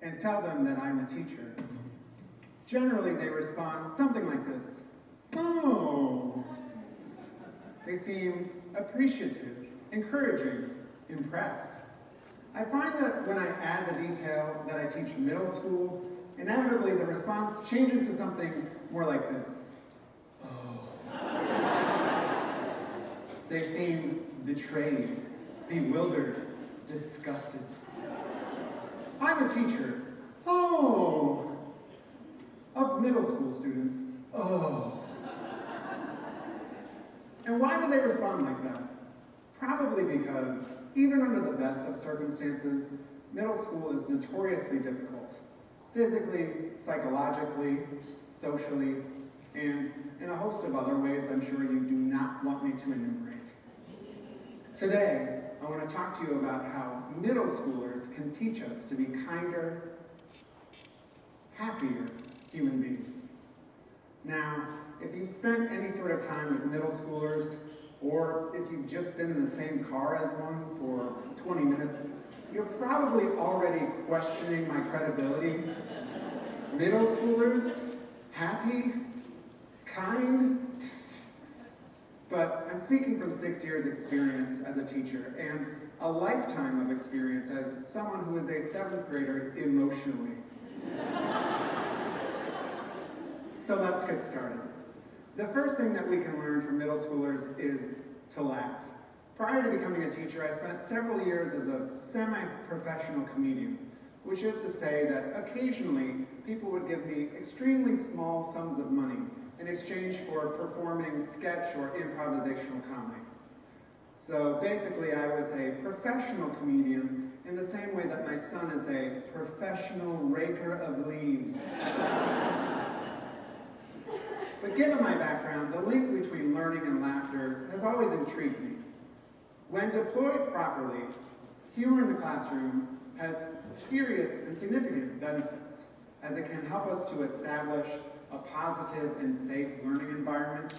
and tell them that I'm a teacher. Generally, they respond something like this. Oh. They seem appreciative, encouraging, impressed. I find that when I add the detail that I teach middle school, inevitably the response changes to something more like this. Oh. They seem betrayed, bewildered, disgusted. I'm a teacher. Oh. Of middle school students. Oh. And why do they respond like that? Probably because, even under the best of circumstances, middle school is notoriously difficult. Physically, psychologically, socially, and in a host of other ways I'm sure you do not want me to enumerate. Today, I want to talk to you about how middle schoolers can teach us to be kinder, happier human beings. Now, if you've spent any sort of time with middle schoolers, or if you've just been in the same car as one for 20 minutes, you're probably already questioning my credibility. Middle schoolers? Happy? Kind? But I'm speaking from 6 years' experience as a teacher and a lifetime of experience as someone who is a 7th grader emotionally. So let's get started. The first thing that we can learn from middle schoolers is to laugh. Prior to becoming a teacher, I spent several years as a semi-professional comedian, which is to say that occasionally people would give me extremely small sums of money in exchange for performing sketch or improvisational comedy. So basically, I was a professional comedian in the same way that my son is a professional raker of leaves. But given my background, the link between learning and laughter has always intrigued me. When deployed properly, humor in the classroom has serious and significant benefits, as it can help us to establish a positive and safe learning environment.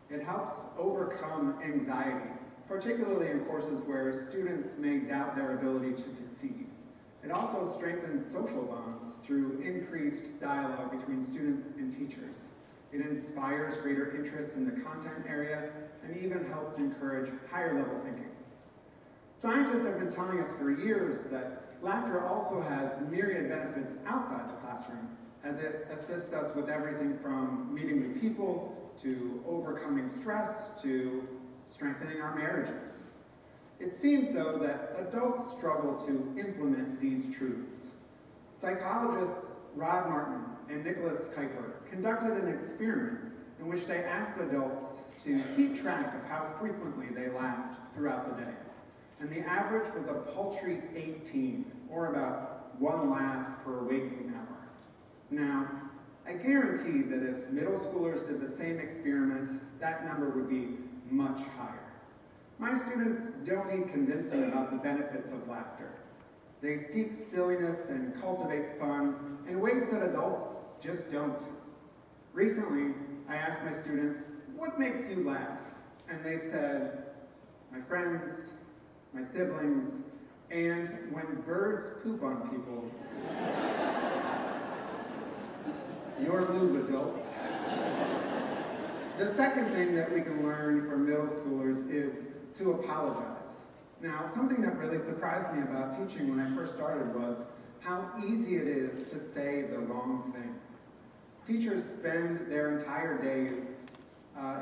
It helps overcome anxiety, particularly in courses where students may doubt their ability to succeed. It also strengthens social bonds through increased dialogue between students and teachers. It inspires greater interest in the content area and even helps encourage higher level thinking. Scientists have been telling us for years that laughter also has myriad benefits outside the classroom, as it assists us with everything from meeting new people, to overcoming stress, to strengthening our marriages. It seems, though, that adults struggle to implement these truths. Psychologists Rod Martin and Nicholas Kuiper conducted an experiment in which they asked adults to keep track of how frequently they laughed throughout the day. And the average was a paltry 18, or about 1 laugh per waking hour. Now, I guarantee that if middle schoolers did the same experiment, that number would be much higher. My students don't need convincing about the benefits of laughter. They seek silliness and cultivate fun in ways that adults just don't. Recently, I asked my students, what makes you laugh? And they said, my friends, my siblings, and when birds poop on people. Your move, adults. The second thing that we can learn from middle schoolers is to apologize. Now, something that really surprised me about teaching when I first started was how easy it is to say the wrong thing. Teachers spend their entire days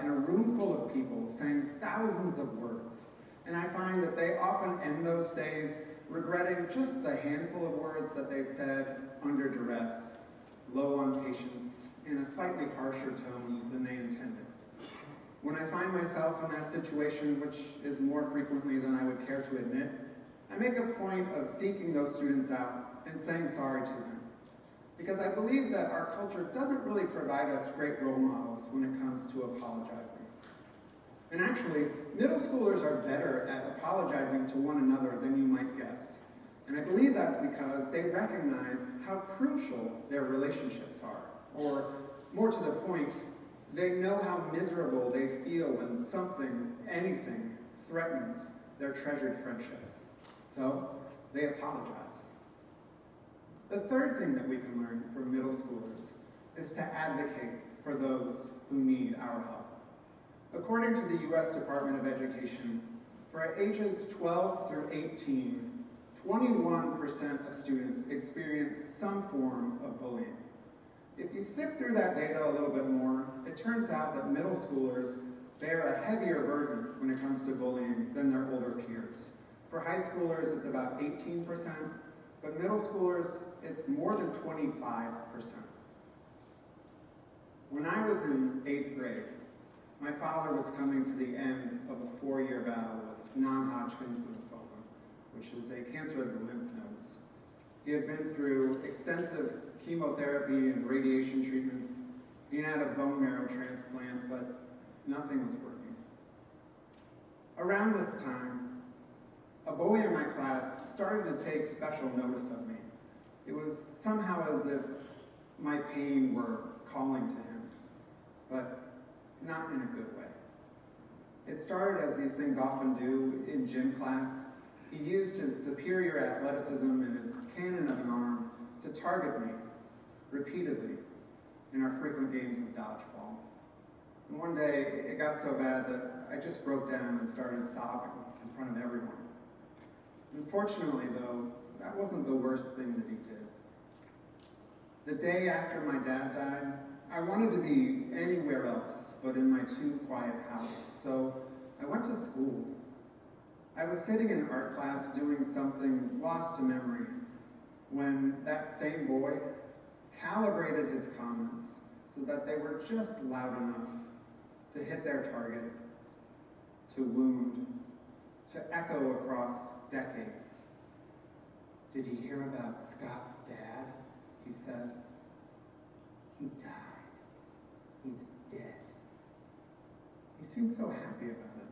in a room full of people saying thousands of words. And I find that they often end those days regretting just the handful of words that they said under duress, low on patience, in a slightly harsher tone than they intended. When I find myself in that situation, which is more frequently than I would care to admit, I make a point of seeking those students out and saying sorry to them. Because I believe that our culture doesn't really provide us great role models when it comes to apologizing. And actually, middle schoolers are better at apologizing to one another than you might guess. And I believe that's because they recognize how crucial their relationships are. Or, more to the point, they know how miserable they feel when something, anything, threatens their treasured friendships. So, they apologize. The third thing that we can learn from middle schoolers is to advocate for those who need our help. According to the U.S. Department of Education, for ages 12 through 18, 21% of students experience some form of bullying. If you sift through that data a little bit more, it turns out that middle schoolers bear a heavier burden when it comes to bullying than their older peers. For high schoolers, it's about 18%, but middle schoolers, it's more than 25%. When I was in 8th grade, my father was coming to the end of a 4-year battle with non-Hodgkin's lymphoma, which is a cancer of the lymph nodes. He had been through extensive chemotherapy and radiation treatments, being had a bone marrow transplant, but nothing was working. Around this time, a boy in my class started to take special notice of me. It was somehow as if my pain were calling to him, but not in a good way. It started as these things often do in gym class. He used his superior athleticism and his cannon of an arm to target me repeatedly in our frequent games of dodgeball. And one day, it got so bad that I just broke down and started sobbing in front of everyone. Unfortunately, though, that wasn't the worst thing that he did. The day after my dad died, I wanted to be anywhere else but in my too quiet house, so I went to school. I was sitting in art class doing something lost to memory when that same boy calibrated his comments so that they were just loud enough to hit their target, to wound, to echo across decades. "Did you hear about Scott's dad?" he said. "He died. He's dead." He seemed so happy about it.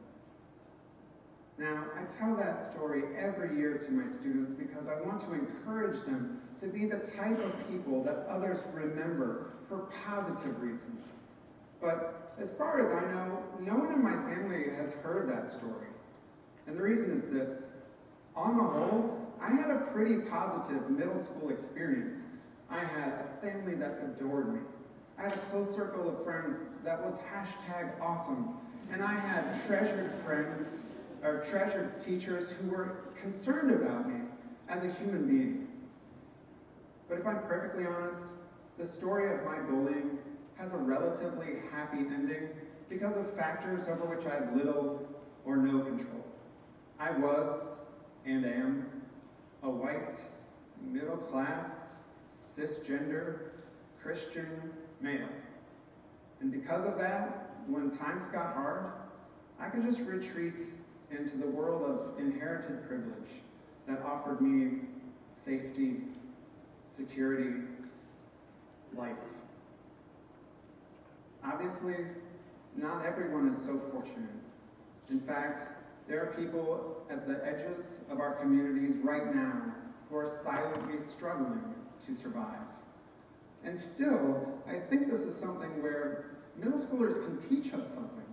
Now, I tell that story every year to my students because I want to encourage them to be the type of people that others remember for positive reasons. But as far as I know, no one in my family has heard that story. And the reason is this. On the whole, I had a pretty positive middle school experience. I had a family that adored me. I had a close circle of friends that was #awesome. And I had treasured friends, or treasured teachers who were concerned about me as a human being. But if I'm perfectly honest, the story of my bullying has a relatively happy ending because of factors over which I have little or no control. I was, and am, a white, middle-class, cisgender, Christian male. And because of that, when times got hard, I could just retreat into the world of inherited privilege that offered me safety, security, life. Obviously, not everyone is so fortunate. In fact, there are people at the edges of our communities right now who are silently struggling to survive. And still, I think this is something where middle schoolers can teach us something.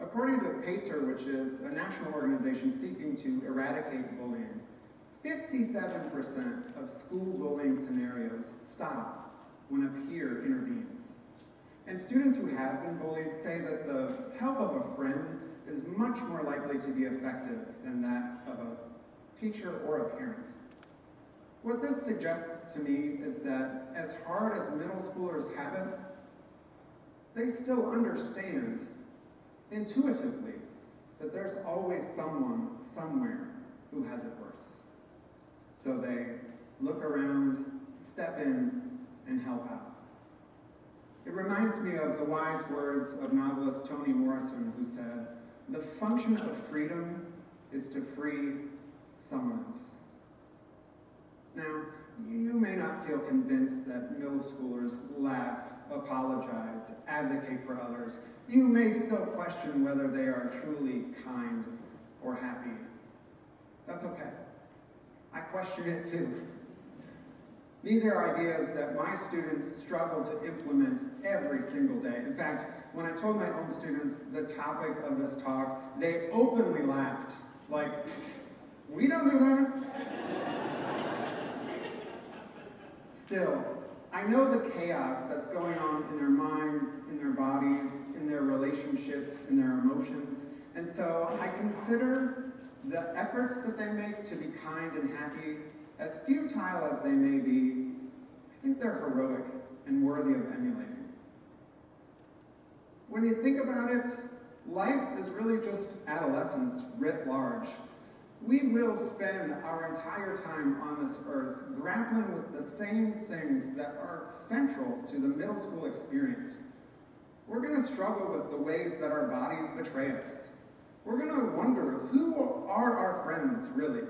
According to PACER, which is a national organization seeking to eradicate bullying, 57% of school bullying scenarios stop when a peer intervenes. And students who have been bullied say that the help of a friend is much more likely to be effective than that of a teacher or a parent. What this suggests to me is that as hard as middle schoolers have it, they still understand intuitively that there's always someone somewhere who has it worse. So they look around, step in, and help out. It reminds me of the wise words of novelist Toni Morrison, who said, "The function of freedom is to free someone else." Now, you may not feel convinced that middle schoolers laugh, apologize, advocate for others. You may still question whether they are truly kind or happy. That's okay. I question it too. These are ideas that my students struggle to implement every single day. In fact, when I told my own students the topic of this talk, they openly laughed, like, "We don't do that." Still, I know the chaos that's going on in their minds, in their bodies, in their relationships, in their emotions, and so I consider the efforts that they make to be kind and happy, as futile as they may be, I think they're heroic and worthy of emulating. When you think about it, life is really just adolescence writ large. We will spend our entire time on this earth grappling with the same things that are central to the middle school experience. We're going to struggle with the ways that our bodies betray us. We're going to wonder, who are our friends, really?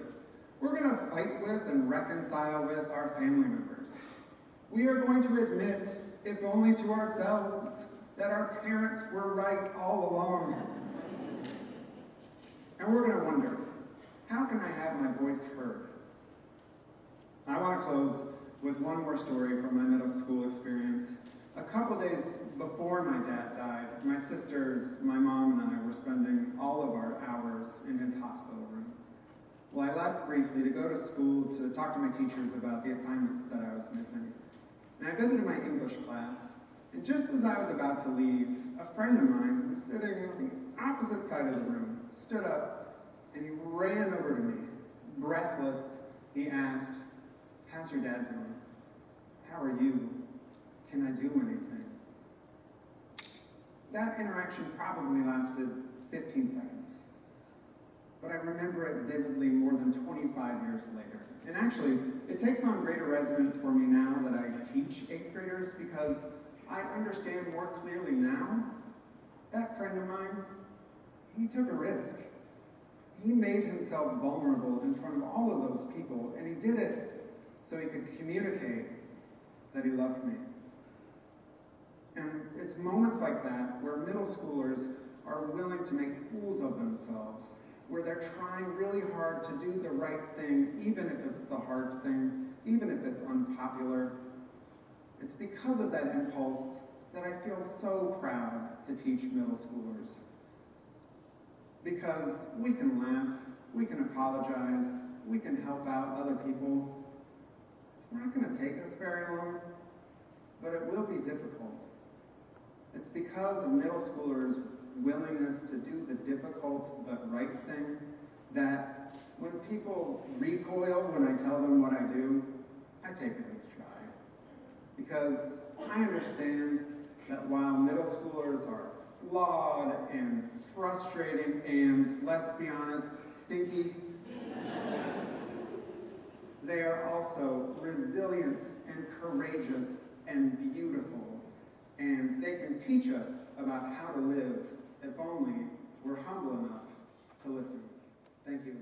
We're going to fight with and reconcile with our family members. We are going to admit, if only to ourselves, that our parents were right all along. And we're going to wonder, how can I have my voice heard? I want to close with one more story from my middle school experience. A couple days before my dad died, my sisters, my mom, and I were spending all of our hours in his hospital room. Well, I left briefly to go to school to talk to my teachers about the assignments that I was missing. And I visited my English class, and just as I was about to leave, a friend of mine who was sitting on the opposite side of the room stood up, and he ran over to me. Breathless, he asked, "How's your dad doing? How are you? Can I do anything?" That interaction probably lasted 15 seconds. But I remember it vividly more than 25 years later. And actually, it takes on greater resonance for me now that I teach 8th graders, because I understand more clearly now that friend of mine, he took a risk. He made himself vulnerable in front of all of those people, and he did it so he could communicate that he loved me. And it's moments like that where middle schoolers are willing to make fools of themselves, where they're trying really hard to do the right thing, even if it's the hard thing, even if it's unpopular. It's because of that impulse that I feel so proud to teach middle schoolers. Because we can laugh, we can apologize, we can help out other people. It's not going to take us very long, but it will be difficult. It's because of middle schoolers' willingness to do the difficult but right thing that when people recoil when I tell them what I do, I take a good stride. Because I understand that while middle schoolers are flawed and frustrating and, let's be honest, stinky, they are also resilient and courageous and beautiful. And they can teach us about how to live if only we're humble enough to listen. Thank you.